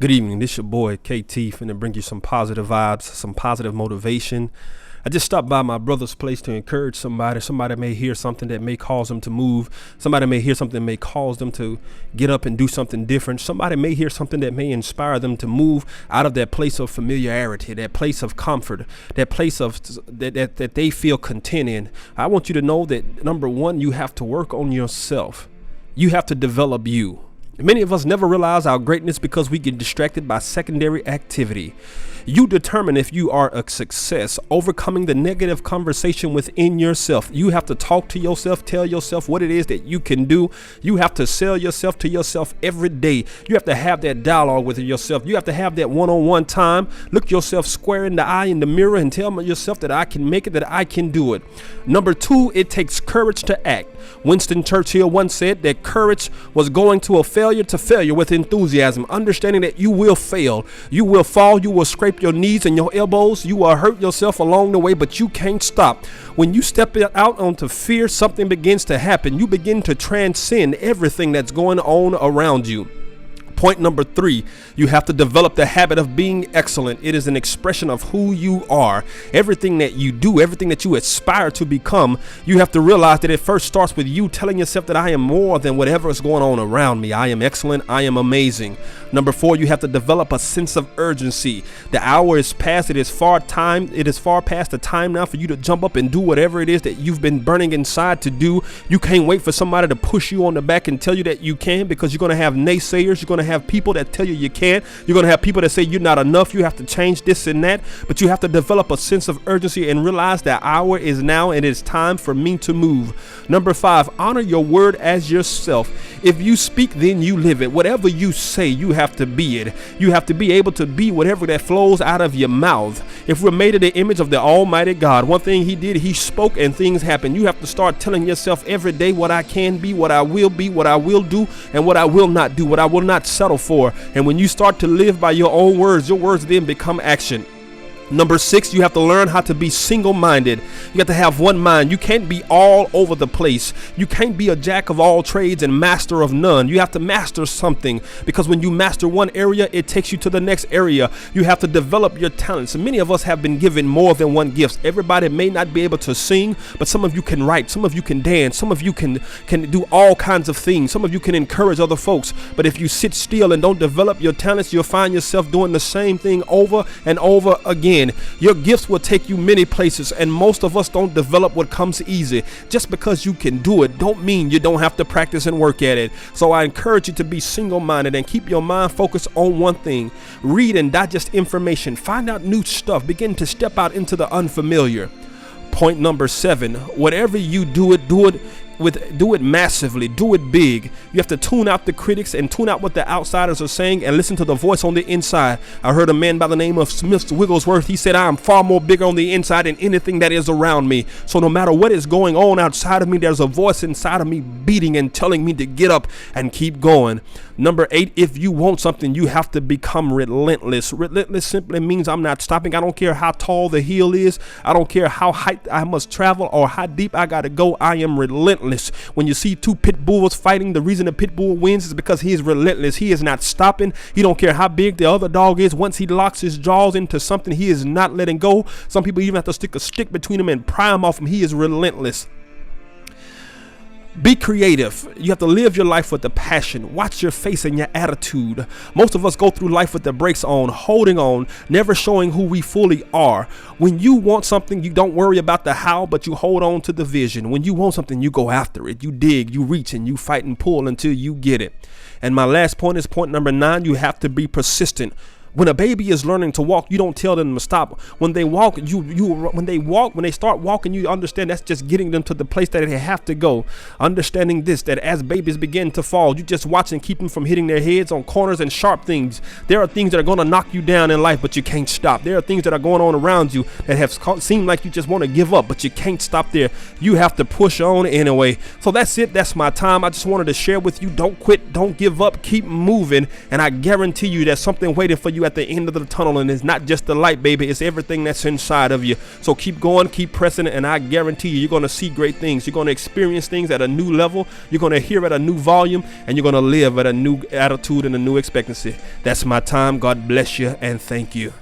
Good evening. This your boy KT finna bring you some positive vibes, some positive motivation. I just stopped by my brother's place to encourage somebody. Somebody may hear something that may cause them to move. Somebody may hear something that may cause them to get up and do something different. Somebody may hear something that may inspire them to move out of that place of familiarity, that place of comfort, that place of that they feel content in. I want you to know that number one, you have to work on yourself. You have to develop you. Many of us never realize our greatness because we get distracted by secondary activity. You determine if you are a success, overcoming the negative conversation within yourself. You have to talk to yourself, tell yourself what it is that you can do. You have to sell yourself to yourself every day. You have to have that dialogue with yourself. You have to have that one-on-one time. Look yourself square in the eye in the mirror and tell yourself that I can make it, that I can do it. Number two, it takes courage to act. Winston Churchill once said that courage was going to failure with enthusiasm, understanding that you will fail, you will fall, you will scrape your knees and your elbows, you will hurt yourself along the way, but you can't stop. When you step out onto fear, something begins to happen. You begin to transcend everything that's going on around you. Point number three, you have to develop the habit of being excellent. It is an expression of who you are. Everything that you do, everything that you aspire to become, you have to realize that it first starts with you telling yourself that I am more than whatever is going on around me. I am excellent. I am amazing. Number four, you have to develop a sense of urgency. The hour is past. It is far past the time now for you to jump up and do whatever it is that you've been burning inside to do. You can't wait for somebody to push you on the back and tell you that you can, because you're going to have naysayers. You're going to have people that tell you can't. You're going to have people that say you're not enough. You have to change this and that. But you have to develop a sense of urgency and realize that hour is now and it's time for me to move. Number five, honor your word as yourself. If you speak, then you live it. Whatever you say, you have to be it. You have to be able to be whatever that flows out of your mouth. If we're made in the image of the Almighty God, one thing he did, he spoke and things happen. You have to start telling yourself every day what I can be, what I will do, and what I will not do, what I will not settle for. And when you start to live by your own words, your words then become action. Number six, you have to learn how to be single-minded. You have to have one mind. You can't be all over the place. You can't be a jack of all trades and master of none. You have to master something, because when you master one area, it takes you to the next area. You have to develop your talents. And many of us have been given more than one gift. Everybody may not be able to sing, but some of you can write. Some of you can dance. Some of you can do all kinds of things. Some of you can encourage other folks. But if you sit still and don't develop your talents, you'll find yourself doing the same thing over and over again. Your gifts will take you many places, and most of us don't develop what comes easy. Just because you can do it don't mean you don't have to practice and work at it. So I encourage you to be single-minded and keep your mind focused on one thing. Read and digest information. Find out new stuff. Begin to step out into the unfamiliar. Point number seven, whatever you do it massively, do it big. You have to tune out the critics and tune out what the outsiders are saying and listen to the voice on the inside. I heard a man by the name of Smith Wigglesworth. He said, I am far more bigger on the inside than anything that is around me. So no matter what is going on outside of me, there's a voice inside of me beating and telling me to get up and keep going. Number eight, if you want something, you have to become relentless. Relentless simply means I'm not stopping. I don't care how tall the hill is. I don't care how high I must travel or how deep I got to go. I am relentless. When you see two pit bulls fighting, the reason the pit bull wins is because he is relentless. He is not stopping. He don't care how big the other dog is. Once he locks his jaws into something, he is not letting go. Some people even have to stick a stick between him and pry him off him. He is relentless. Be creative. You have to live your life with a passion. Watch your face and your attitude. Most of us go through life with the brakes on, holding on, never showing who we fully are. When you want something, you don't worry about the how, but you hold on to the vision. When you want something, you go after it. You dig, you reach, and you fight and pull until you get it. And my last point is point number 9. You have to be persistent. When a baby is learning to walk, you don't tell them to stop. When they walk, when they start walking, you understand that's just getting them to the place that they have to go. Understanding this, that as babies begin to fall, you just watch and keep them from hitting their heads on corners and sharp things. There are things that are going to knock you down in life, but you can't stop. There are things that are going on around you that have seemed like you just want to give up, but you can't stop there. You have to push on anyway. So that's it. That's my time. I just wanted to share with you. Don't quit. Don't give up. Keep moving. And I guarantee you there's something waiting for you you at the end of the tunnel, and it's not just the light, baby. It's everything that's inside of you. So keep going, keep pressing it, and I guarantee you're going to see great things. You're going to experience things at a new level. You're going to hear at a new volume, and you're going to live at a new attitude and a new expectancy. That's my time. God bless you, and thank you.